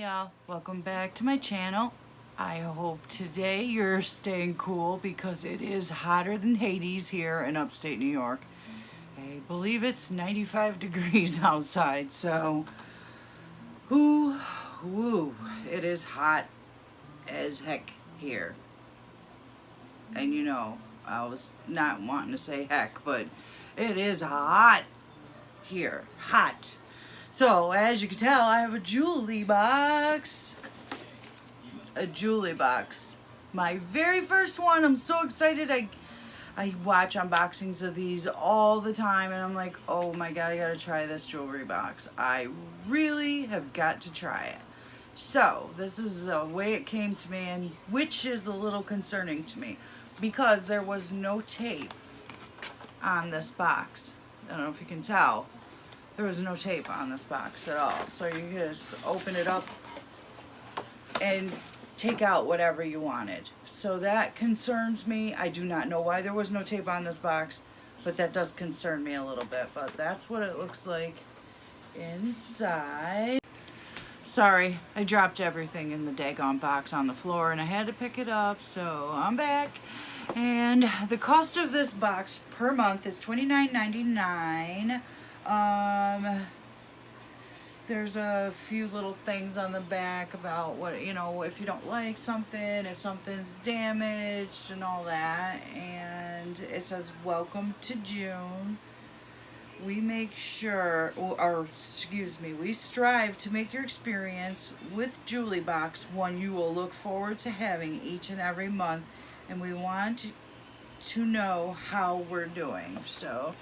y'all, welcome back to my channel. I hope today you're staying cool because it is hotter than Hades here in upstate New York. I believe it's 95 degrees outside, so woo, it is hot as heck here. And you know, I was not wanting to say heck, but it is hot here, hot. So, as you can tell, I have a Jewlybox. A Jewlybox. My very first one. I'm so excited. I watch unboxings of these all the time, and I'm like, oh my god, I gotta try this jewelry box. I really have got to try it. So, this is the way it came to me, and which is a little concerning to me, because there was no tape on this box. I don't know if you can tell. There was no tape on this box at all. So you just open it up and take out whatever you wanted. So that concerns me. I do not know why there was no tape on this box, but that does concern me a little bit. But that's what it looks like inside. Sorry, I dropped everything in the daggone box on the floor and I had to pick it up, so I'm back. And the cost of this box per month is $29.99. There's a few little things on the back about what, you know, if you don't like something, if something's damaged and all that. And it says, welcome to June. We make sure, or excuse me, we strive to make your experience with Jewlybox one you will look forward to having each and every month. And we want to know how we're doing. So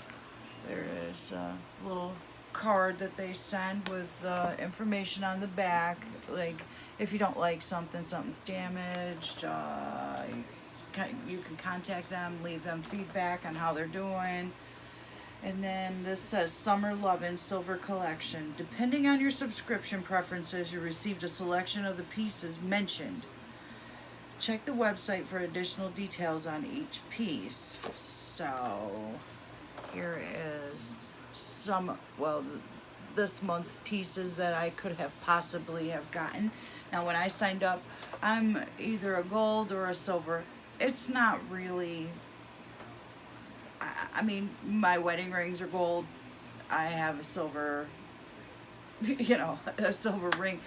there is a little card that they send with information on the back, like if you don't like something, something's damaged, you can contact them, leave them feedback on how they're doing. And then this says Summer Lovin' Silver Collection. Depending on your subscription preferences, you received a selection of the pieces mentioned. Check the website for additional details on each piece. So here is some, well, this month's pieces that I could have possibly have gotten. Now when I signed up, I'm either a gold or a silver. It's not really, I mean, my wedding rings are gold. I have a silver, you know, a silver ring.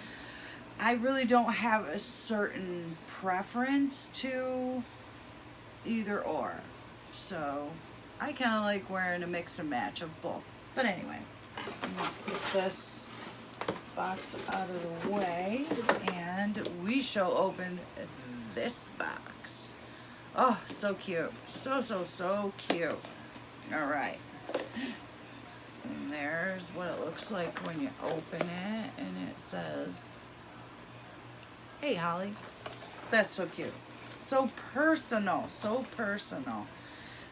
I really don't have a certain preference to either or. So I kind of like wearing a mix and match of both. But anyway, I'm going to get this box out of the way and we shall open this box. Oh, so cute. So cute. All right. And there's what it looks like when you open it, and it says, hey, Holly. That's so cute. So personal. So personal.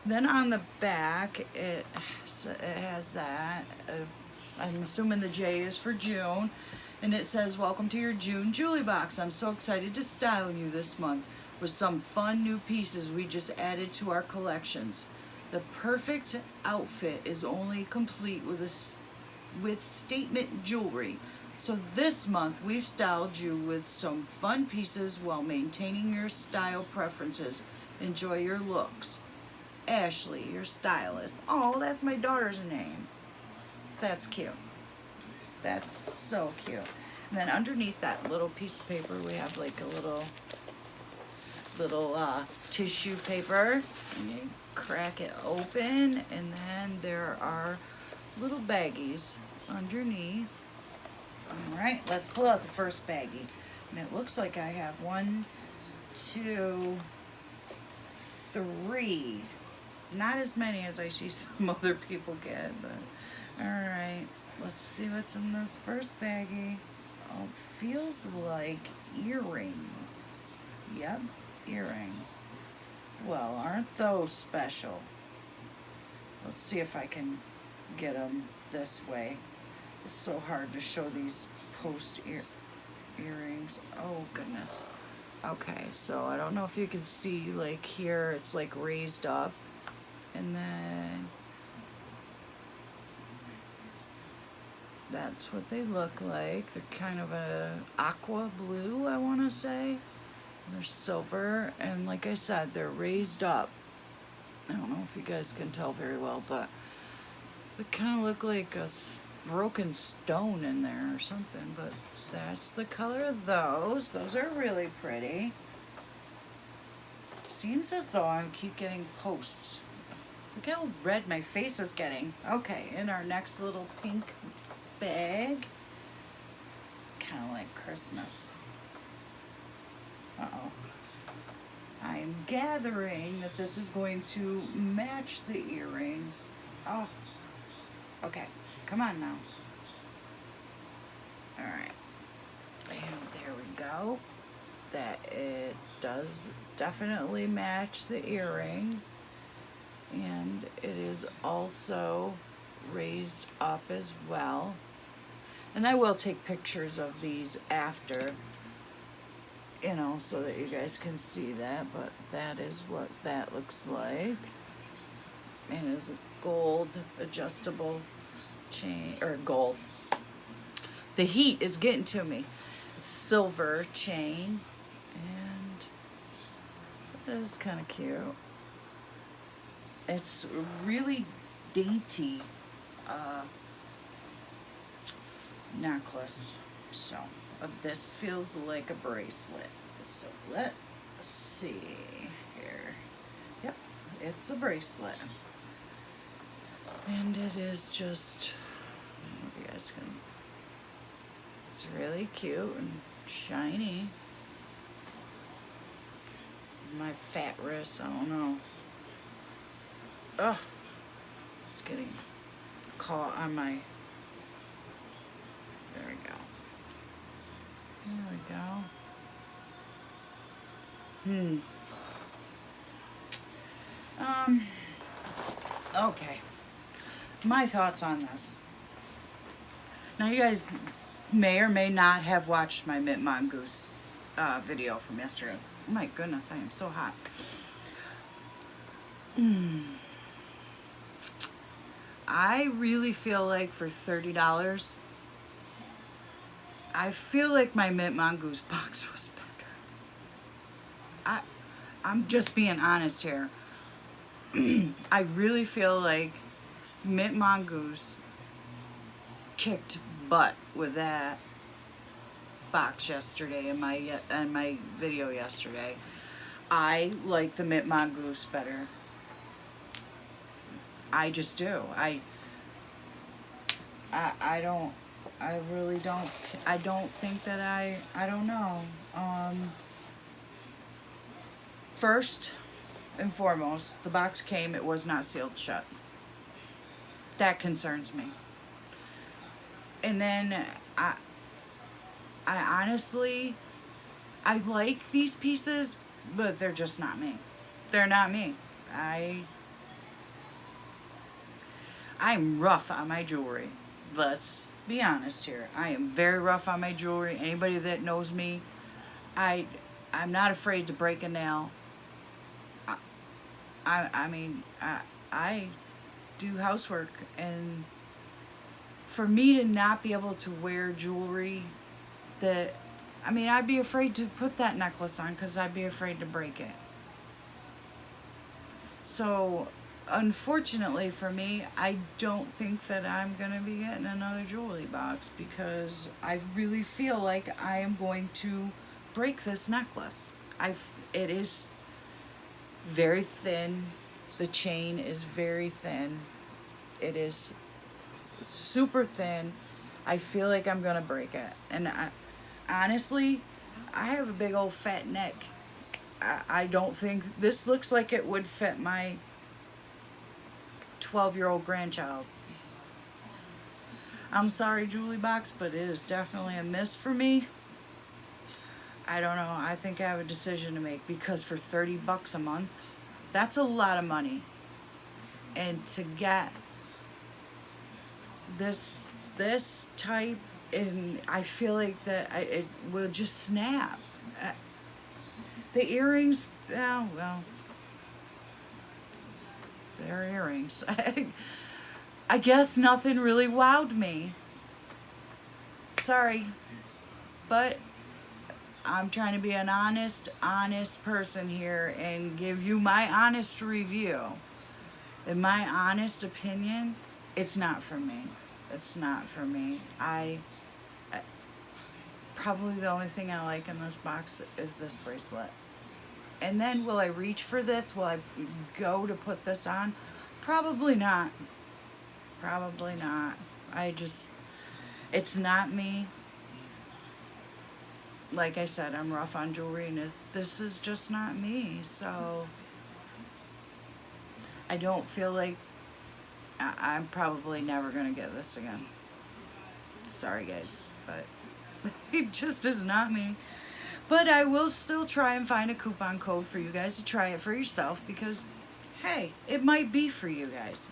Then on the back, it has that. I'm assuming the J is for June. And it says, welcome to your June Jewlybox. I'm so excited to style you this month with some fun new pieces we just added to our collections. The perfect outfit is only complete with statement jewelry. So this month, we've styled you with some fun pieces while maintaining your style preferences. Enjoy your looks. Ashley, your stylist. Oh, that's my daughter's name. That's cute. That's so cute. And then underneath that little piece of paper, we have like a little tissue paper. And you crack it open, and then there are little baggies underneath. All right, let's pull out the first baggie. And it looks like I have 1, 2, 3. Not as many as I see some other people get, but all right. Let's see what's in this first baggie. Oh, it feels like earrings. Yep, earrings. Well, aren't those special? Let's see if I can get them this way. It's so hard to show these post earrings. Oh, goodness. Okay, so I don't know if you can see, like here, it's like raised up. And then that's what they look like. They're kind of a aqua blue, I want to say. They're silver, and like I said, they're raised up. I don't know if you guys can tell very well, but they kind of look like a broken stone in there or something, but that's the color of those. Those are really pretty. Seems as though I keep getting posts. Look how red my face is getting. Okay, in our next little pink bag. Kind of like Christmas. Uh-oh. I'm gathering that this is going to match the earrings. Oh. Okay, come on now. Alright. And there we go. That it does definitely match the earrings. And it is also raised up as well. And I will take pictures of these after, you know, so that you guys can see that, but that is what that looks like. And it is a gold adjustable chain, or gold. The heat is getting to me. Silver chain, and that is kind of cute. It's really dainty necklace. So this feels like a bracelet. So let's see here. Yep, it's a bracelet. And it is just, I don't know if you guys can, it's really cute and shiny. My fat wrist, I don't know. Ugh, it's getting caught on my, there we go. There we go. Okay. My thoughts on this. Now you guys may or may not have watched my Mint Mongoose video from yesterday. Oh my goodness, I am so hot. I really feel like for $30, I feel like my Mint Mongoose box was better. I'm just being honest here. I really feel like Mint Mongoose kicked butt with that box yesterday in my video yesterday. I like the Mint Mongoose better. I just do. I really don't. I don't think that I don't know. First and foremost, the box came, it was not sealed shut. That concerns me. And then I honestly, I like these pieces, but they're just not me. They're not me. I'm rough on my jewelry. Let's be honest here. I am very rough on my jewelry. Anybody that knows me, I'm not afraid to break a nail. I do housework, and for me to not be able to wear jewelry that, I'd be afraid to put that necklace on because I'd be afraid to break it. So, unfortunately for me, I don't think that I'm going to be getting another Jewlybox because I really feel like I am going to break this necklace. It is very thin. The chain is very thin. It is super thin. I feel like I'm going to break it. And honestly, I have a big old fat neck. I don't think this looks like it would fit my 12-year-old grandchild. I'm sorry, Jewlybox, but it is definitely a miss for me. I don't know. I think I have a decision to make because for $30 a month, that's a lot of money. And to get this type, and I feel like that it will just snap. The earrings, oh, well, they're earrings. I guess nothing really wowed me. Sorry, but I'm trying to be an honest person here and give you my honest review. In my honest opinion, it's not for me. It's not for me. Probably the only thing I like in this box is this bracelet. And then will I reach for this? Will I go to put this on? Probably not. Probably not. It's not me. Like I said, I'm rough on jewelry, and this is just not me. So I don't feel like I'm probably never going to get this again. Sorry, guys, but it just is not me. But I will still try and find a coupon code for you guys to try it for yourself, because, hey, it might be for you guys.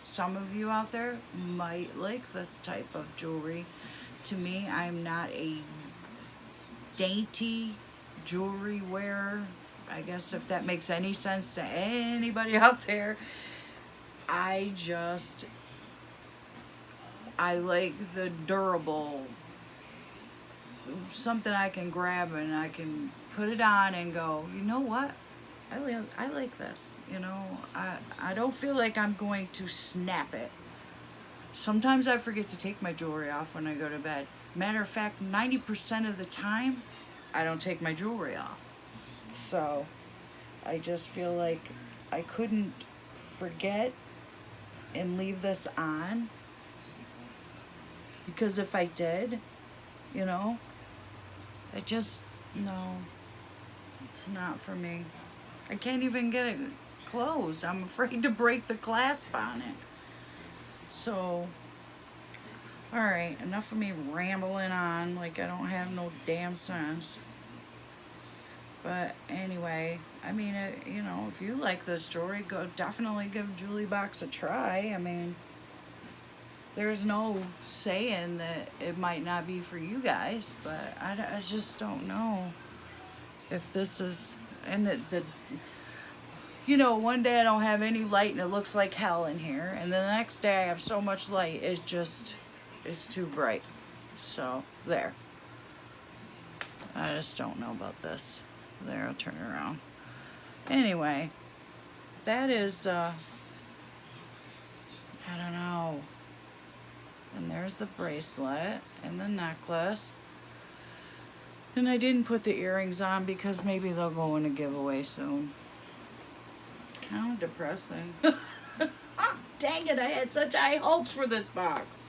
Some of you out there might like this type of jewelry. To me, I'm not a dainty jewelry wearer. I guess if that makes any sense to anybody out there. I like the durable, something I can grab and I can put it on and go, you know what? I like this. You know, I don't feel like I'm going to snap it. Sometimes I forget to take my jewelry off when I go to bed. Matter of fact, 90% of the time, I don't take my jewelry off. So, I just feel like I couldn't forget and leave this on. Because if I did, you know, no, it's not for me. I can't even get it closed. I'm afraid to break the clasp on it. So, alright, enough of me rambling on like I don't have no damn sense. But anyway, I mean, you know, if you like this jewelry, definitely give Jewlybox a try. I mean, there's no saying that it might not be for you guys, but I just don't know if this is, and you know, one day I don't have any light and it looks like hell in here, and the next day I have so much light, it's too bright. So, there. I just don't know about this. There, I'll turn it around. Anyway, that is, I don't know. And there's the bracelet and the necklace. And I didn't put the earrings on because maybe they'll go in a giveaway soon. Kind of depressing. Dang it, I had such high hopes for this box.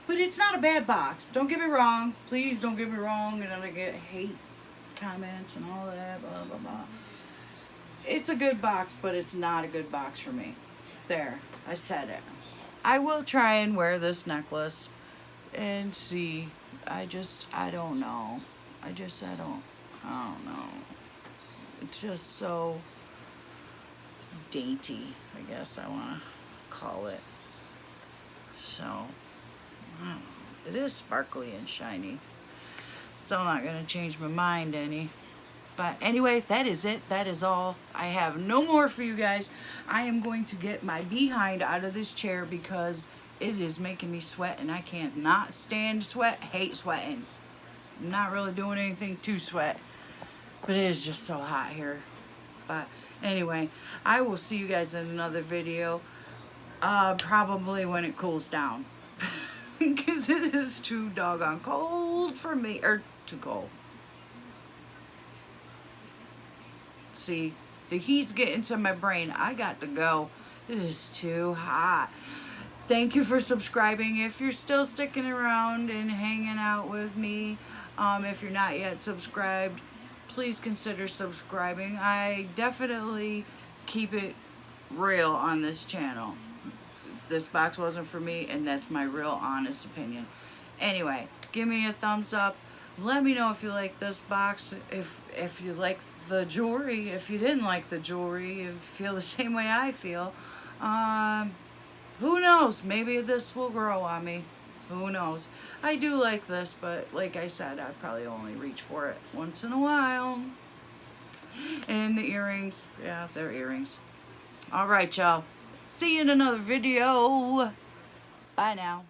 But it's not a bad box. Don't get me wrong. Please don't get me wrong. And I get hate comments and all that, blah, blah, blah. It's a good box, but it's not a good box for me. There, I said it. I will try and wear this necklace and see. I don't know. I don't know. It's just so dainty, I guess I want to call it. So, I don't know. It is sparkly and shiny. Still not going to change my mind any. But anyway, that is it. That is all. I have no more for you guys. I am going to get my behind out of this chair because it is making me sweat and I can't not stand sweat. Hate sweating. I'm not really doing anything to sweat. But it is just so hot here. But anyway, I will see you guys in another video. Probably when it cools down. Because it is too doggone cold for me. Or too cold. See, the heat's getting to my brain. I got to go. It is too hot. Thank you for subscribing. If you're still sticking around and hanging out with me, if you're not yet subscribed, please consider subscribing. I definitely keep it real on this channel. This box wasn't for me, and that's my real honest opinion. Anyway, give me a thumbs up. Let me know if you like this box, if you like the jewelry, if you didn't like the jewelry, you feel the same way I feel. Who knows? Maybe this will grow on me. Who knows? I do like this, but like I said, I probably only reach for it once in a while. And the earrings, yeah, they're earrings. Alright, y'all. See you in another video. Bye now.